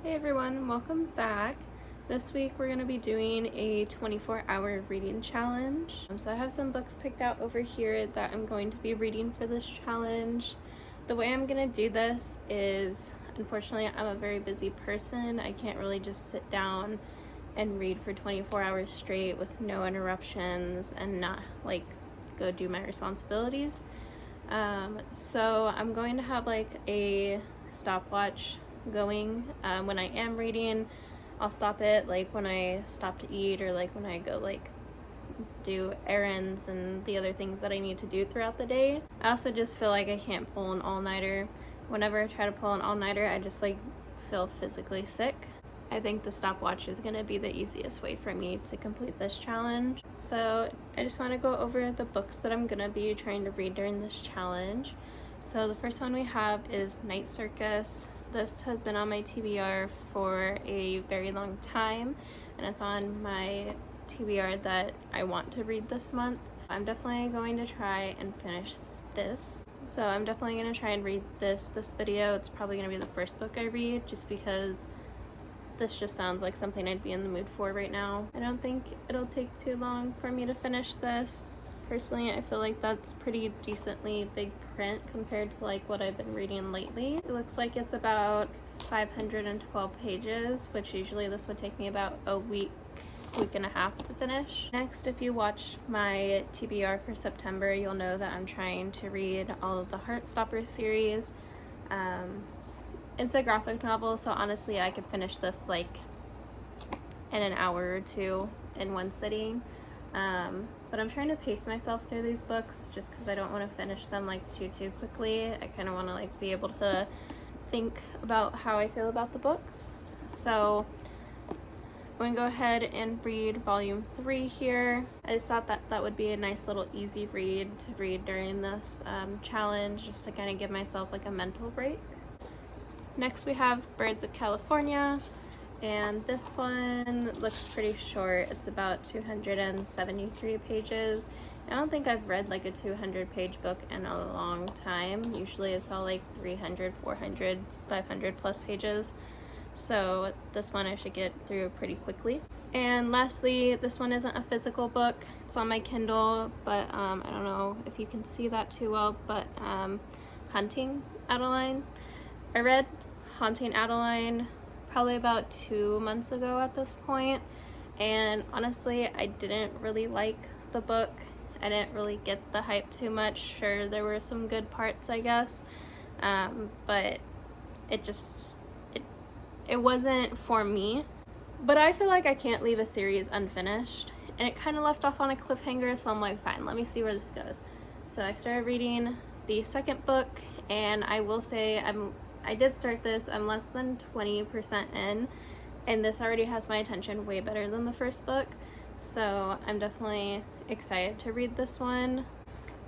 Hey everyone, welcome back. This week we're going to be doing a 24-hour reading challenge. So I have some books picked out over here that I'm going to be reading for this challenge. The way I'm going to do this is, unfortunately, I'm a very busy person. I can't really just sit down and read for 24 hours straight with no interruptions and not go do my responsibilities. So I'm going to have a stopwatch going. When I am reading, I'll stop it when I stop to eat or when I go do errands and the other things that I need to do throughout the day. I also just feel like I can't pull an all-nighter. Whenever I try to pull an all-nighter, I just feel physically sick. I think the stopwatch is going to be the easiest way for me to complete this challenge. So I just want to go over the books that I'm going to be trying to read during this challenge. So the first one we have is Night Circus. This has been on my TBR for a very long time, and it's on my TBR that I want to read this month. I'm definitely going to try and finish this. So I'm definitely going to try and read this video. It's probably going to be the first book I read, just because this just sounds like something I'd be in the mood for right now. I don't think it'll take too long for me to finish this. Personally, I feel like that's pretty decently big print compared to what I've been reading lately. It looks like it's about 512 pages, which usually this would take me about a week and a half to finish. Next, if you watch my TBR for September, you'll know that I'm trying to read all of the Heartstopper series. It's a graphic novel, so honestly I could finish this in an hour or two in one sitting. But I'm trying to pace myself through these books just because I don't want to finish them too quickly. I kind of want to be able to think about how I feel about the books. So I'm going to go ahead and read volume 3 here. I just thought that would be a nice little easy read to read during this challenge, just to kind of give myself a mental break. Next we have Birds of California, and this one looks pretty short. It's about 273 pages. I don't think I've read a 200-page book in a long time. Usually it's all 300, 400, 500 plus pages. So this one I should get through pretty quickly. And lastly, this one isn't a physical book. It's on my Kindle, but I don't know if you can see that too well, but Hunting Adeline. I read Haunting Adeline probably about 2 months ago at this point, and honestly I didn't really like the book. I didn't really get the hype too much. Sure, there were some good parts, I guess, but it wasn't for me. But I feel like I can't leave a series unfinished, and it kind of left off on a cliffhanger, so I'm like, fine, let me see where this goes. So I started reading the second book, and I will say I did start this. I'm less than 20% in, and this already has my attention way better than the first book, so I'm definitely excited to read this one.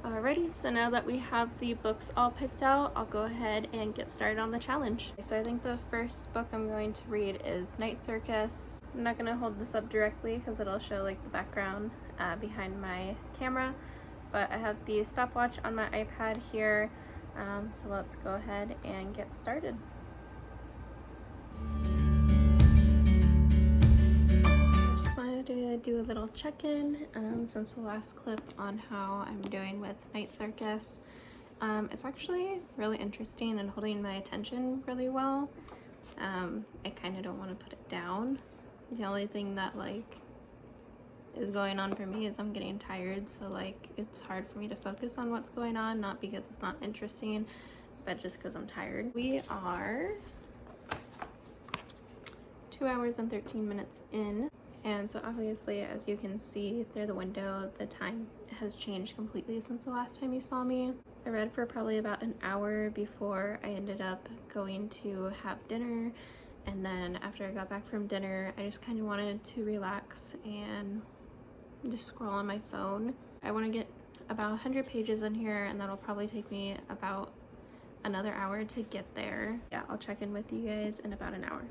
Alrighty, so now that we have the books all picked out, I'll go ahead and get started on the challenge. So I think the first book I'm going to read is Night Circus. I'm not going to hold this up directly because it'll show the background behind my camera, but I have the stopwatch on my iPad here. So let's go ahead and get started. Just wanted to do a little check-in since the last clip on how I'm doing with Night Circus. It's actually really interesting and holding my attention really well. I kind of don't want to put it down. The only thing that is going on for me is I'm getting tired, so it's hard for me to focus on what's going on, not because it's not interesting, but just because I'm tired. We are 2 hours and 13 minutes in, and so obviously, as you can see through the window, the time has changed completely since the last time you saw me. I read for probably about an hour before I ended up going to have dinner, and then after I got back from dinner, I just kind of wanted to relax and just scroll on my phone. I want to get about 100 pages in here, and that'll probably take me about another hour to get there. Yeah, I'll check in with you guys in about an hour.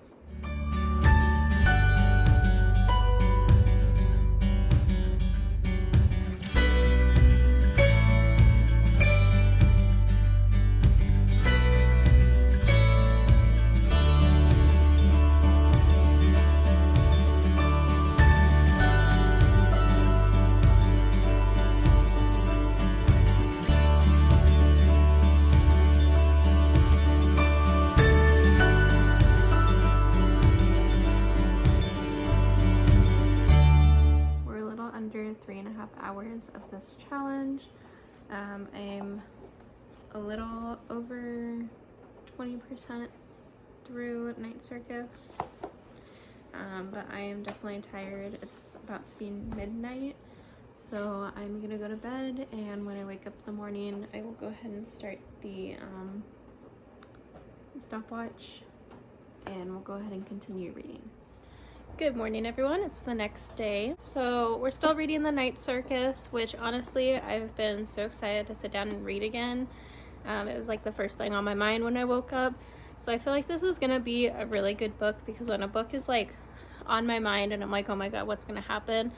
hours of this challenge. I'm a little over 20% through Night Circus, but I am definitely tired. It's about to be midnight, so I'm gonna go to bed, and when I wake up in the morning I will go ahead and start the stopwatch, and we'll go ahead and continue reading. Good morning, everyone. It's the next day. So we're still reading The Night Circus, which honestly I've been so excited to sit down and read again. It was like the first thing on my mind when I woke up. So I feel like this is gonna be a really good book, because when a book is like on my mind and I'm like, oh my god, what's gonna happen?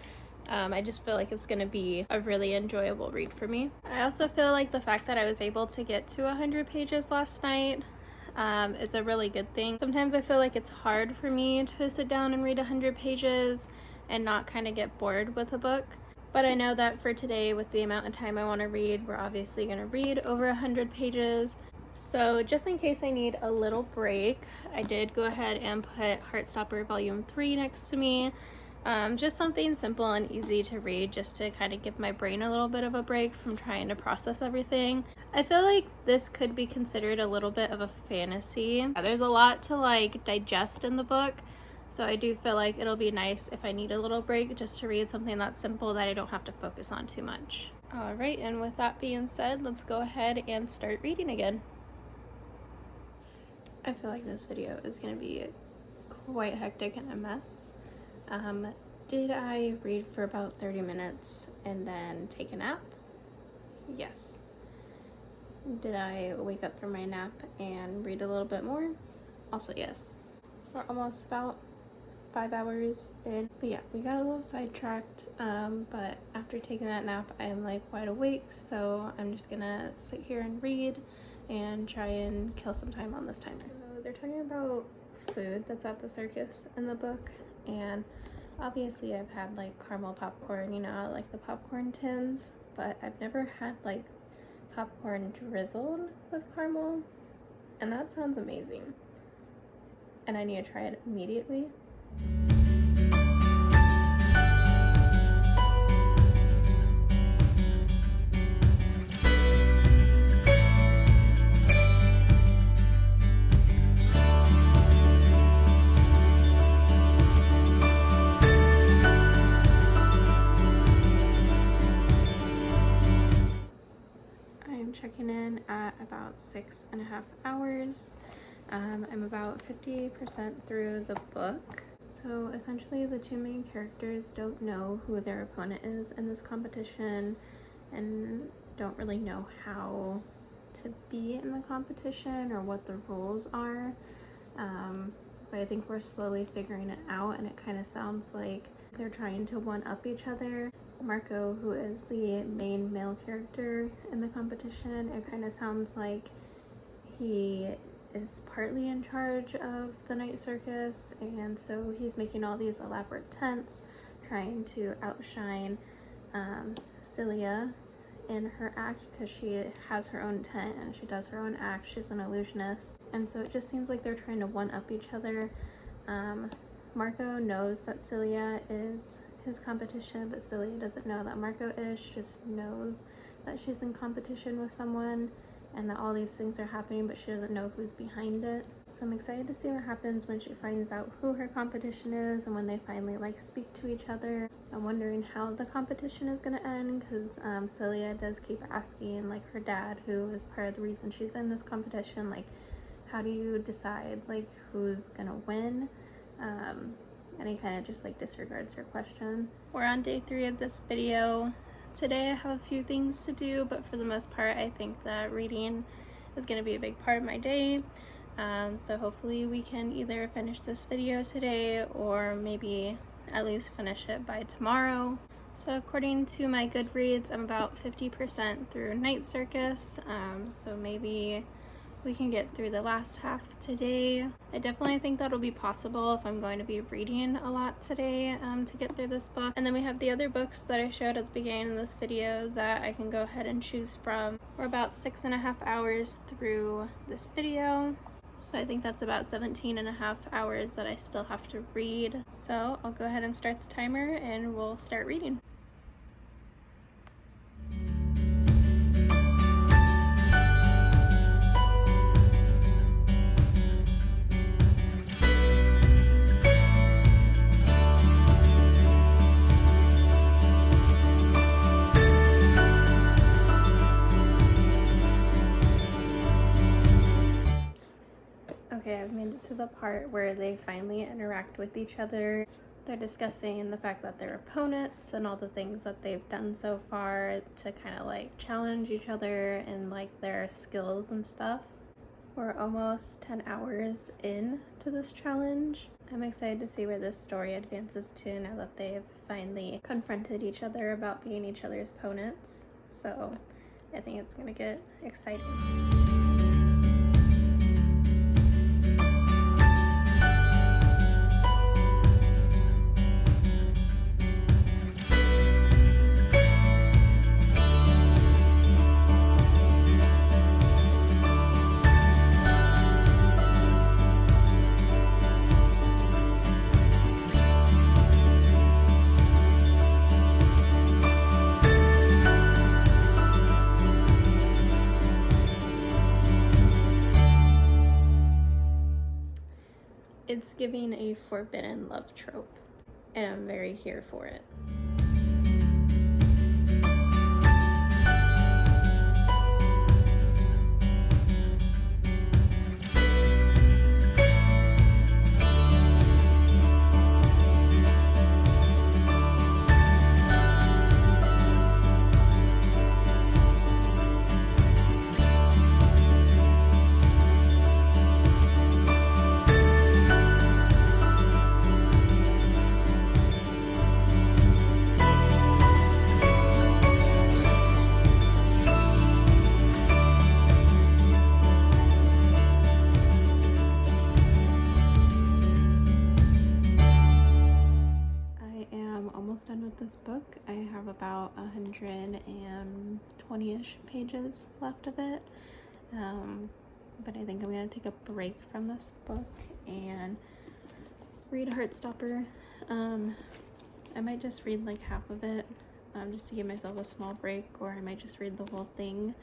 I just feel like it's gonna be a really enjoyable read for me. I also feel like the fact that I was able to get to 100 pages last night is a really good thing. Sometimes I feel like it's hard for me to sit down and read 100 pages and not kind of get bored with a book. But I know that for today, with the amount of time I want to read, we're obviously going to read over 100 pages. So just in case I need a little break, I did go ahead and put Heartstopper Volume 3 next to me. Just something simple and easy to read, just to kind of give my brain a little bit of a break from trying to process everything. I feel like this could be considered a little bit of a fantasy. There's a lot to like digest in the book, so I do feel like it'll be nice if I need a little break just to read something that's simple that I don't have to focus on too much. Alright, and with that being said, let's go ahead and start reading again. I feel like this video is going to be quite hectic and a mess. Did I read for about 30 minutes and then take a nap? Yes. Did I wake up from my nap and read a little bit more? Also yes. We're almost about 5 hours in. But yeah, we got a little sidetracked, but after taking that nap I am like wide awake, so I'm just gonna sit here and read and try and kill some time on this timer. So they're talking about food that's at the circus in the book, and obviously I've had like caramel popcorn, you know, like the popcorn tins, but I've never had like popcorn drizzled with caramel, and that sounds amazing, and I need to try it immediately. Checking in at about 6.5 hours. I'm about 50% through the book. So essentially the two main characters don't know who their opponent is in this competition and don't really know how to be in the competition or what the rules are. But I think we're slowly figuring it out, and it kind of sounds like they're trying to one-up each other. Marco, who is the main male character in the competition, it kind of sounds like he is partly in charge of the Night Circus, and so he's making all these elaborate tents, trying to outshine Celia in her act, because she has her own tent and she does her own act. She's an illusionist, and so it just seems like they're trying to one-up each other. Marco knows that Celia is his competition, but Celia doesn't know that Marco is. She just knows that she's in competition with someone and that all these things are happening, but she doesn't know who's behind it. So I'm excited to see what happens when she finds out who her competition is and when they finally like speak to each other. I'm wondering how the competition is gonna end, because Celia does keep asking like her dad, who is part of the reason she's in this competition, like how do you decide like who's gonna win? And he kind of just like disregards her question. We're on day 3 of this video. Today I have a few things to do, but for the most part I think that reading is going to be a big part of my day. So hopefully we can either finish this video today or maybe at least finish it by tomorrow. So according to my Goodreads, I'm about 50% through Night Circus, so maybe we can get through the last half today. I definitely think that'll be possible if I'm going to be reading a lot today to get through this book. And then we have the other books that I showed at the beginning of this video that I can go ahead and choose from. We're about 6.5 hours through this video, so I think that's about 17.5 hours that I still have to read. So I'll go ahead and start the timer and we'll start reading. part where they finally interact with each other. They're discussing the fact that they're opponents and all the things that they've done so far to kind of like challenge each other and like their skills and stuff. We're almost 10 hours in to this challenge. I'm excited to see where this story advances to now that they've finally confronted each other about being each other's opponents. So I think it's gonna get exciting. It's giving a forbidden love trope, and I'm very here for it. Done with this book. I have about 120-ish pages left of it, but I think I'm gonna take a break from this book and read Heartstopper. I might just read like half of it just to give myself a small break, or I might just read the whole thing.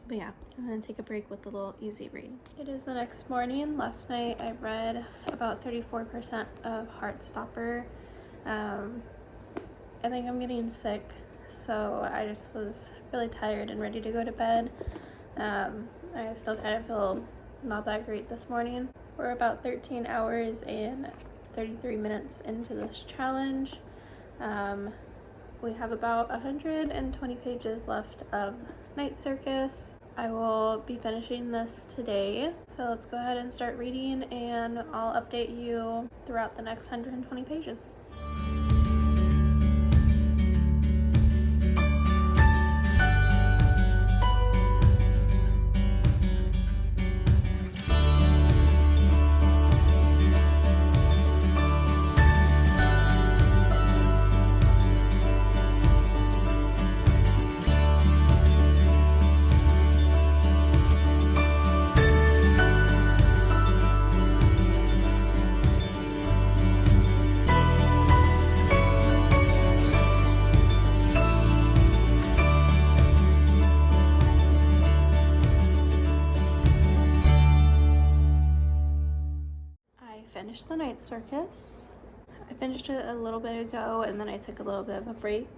But yeah, I'm gonna take a break with a little easy read. It is the next morning. Last night I read about 34% of Heartstopper. I think I'm getting sick, so I just was really tired and ready to go to bed. I still kind of feel not that great this morning. We're about 13 hours and 33 minutes into this challenge. We have about 120 pages left of Night Circus. I will be finishing this today, so let's go ahead and start reading, and I'll update you throughout the next 120 pages. Finished the Night Circus. I finished it a little bit ago, and then I took a little bit of a break.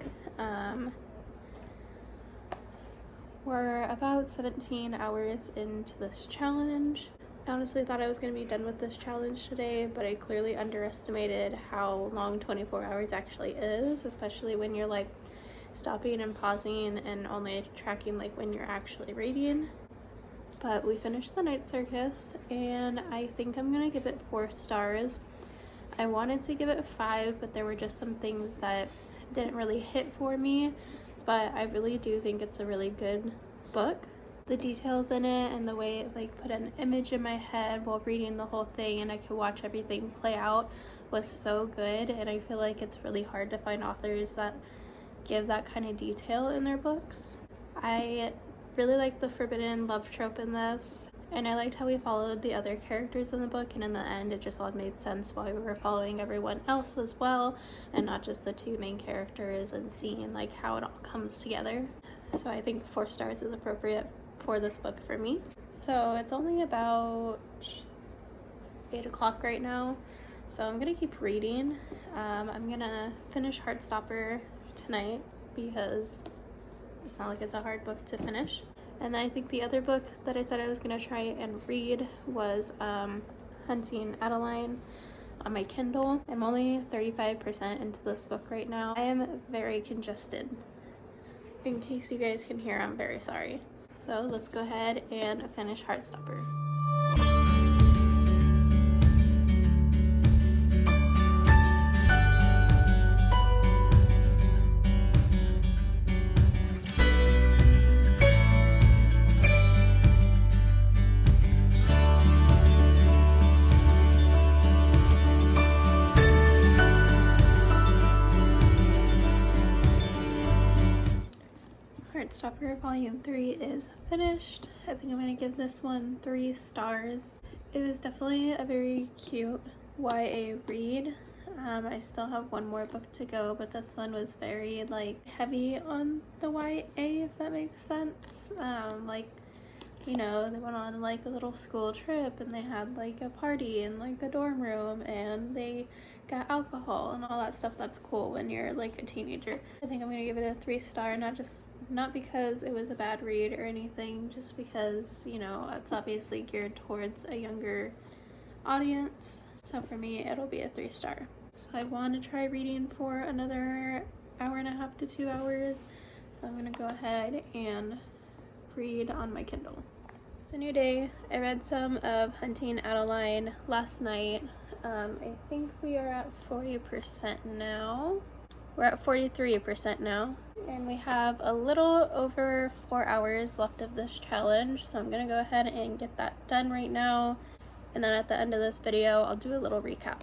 We're about 17 hours into this challenge. I honestly thought I was going to be done with this challenge today, but I clearly underestimated how long 24 hours actually is, especially when you're like stopping and pausing and only tracking like when you're actually reading. But we finished the Night Circus, and I think I'm gonna give it 4 stars. I wanted to give it 5, but there were just some things that didn't really hit for me, but I really do think it's a really good book. The details in it and the way it like put an image in my head while reading the whole thing, and I could watch everything play out, was so good. And I feel like it's really hard to find authors that give that kind of detail in their books. I really liked the forbidden love trope in this, and I liked how we followed the other characters in the book, and in the end it just all made sense while we were following everyone else as well, and not just the 2 main characters, and seeing like how it all comes together. So I think 4 stars is appropriate for this book for me. So it's only about 8 o'clock right now, so I'm gonna keep reading. I'm gonna finish Heartstopper tonight because it's not like it's a hard book to finish. And then I think the other book that I said I was gonna try and read was Hunting Adeline on my Kindle. I'm only 35% into this book right now. I am very congested. In case you guys can hear, I'm very sorry. So let's go ahead and finish Heartstopper. Heartstopper Volume 3 is finished. I think I'm going to give this one 3 stars. It was definitely a very cute YA read. I still have one more book to go, but this one was very like heavy on the YA, if that makes sense. Like, you know, they went on like a little school trip and they had like a party in like a dorm room and they got alcohol and all that stuff. That's cool when you're like a teenager. I think I'm gonna give it a 3 star, not because it was a bad read or anything, just because, you know, it's obviously geared towards a younger audience. So for me, it'll be a 3 star. So I want to try reading for another hour and a half to 2 hours. So I'm gonna go ahead and read on my Kindle. It's a new day. I read some of Hunting Adeline last night. I think we are at 40% now. We're at 43% now. And we have a little over 4 hours left of this challenge. So I'm gonna go ahead and get that done right now. And then at the end of this video, I'll do a little recap.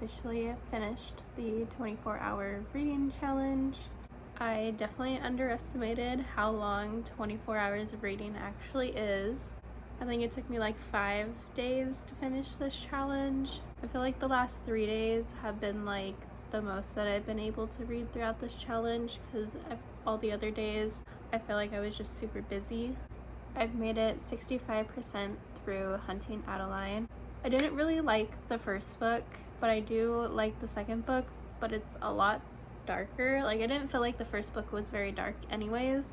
Officially finished the 24-hour reading challenge. I definitely underestimated how long 24 hours of reading actually is. I think it took me like 5 days to finish this challenge. I feel like the last 3 days have been like the most that I've been able to read throughout this challenge, because all the other days I feel like I was just super busy. I've made it 65% through Hunting Adeline. I didn't really like the first book, but I do like the second book, but it's a lot darker. Like, I didn't feel like the first book was very dark anyways,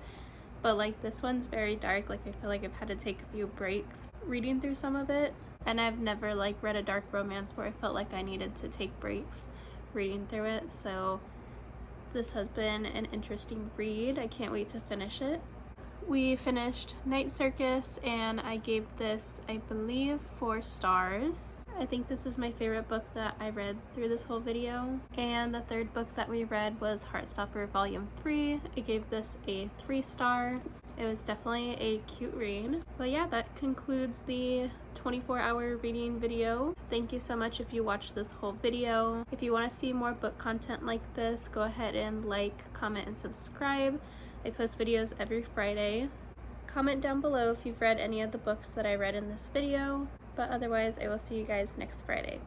but like this one's very dark. Like, I feel like I've had to take a few breaks reading through some of it, and I've never like read a dark romance where I felt like I needed to take breaks reading through it. So this has been an interesting read. I can't wait to finish it. We finished Night Circus and I gave this, I believe, 4 stars. I think this is my favorite book that I read through this whole video. And the third book that we read was Heartstopper Volume 3. I gave this a 3 star. It was definitely a cute read. But yeah, that concludes the 24-hour reading video. Thank you so much if you watched this whole video. If you want to see more book content like this, go ahead and like, comment, and subscribe. I post videos every Friday. Comment down below if you've read any of the books that I read in this video. But otherwise, I will see you guys next Friday.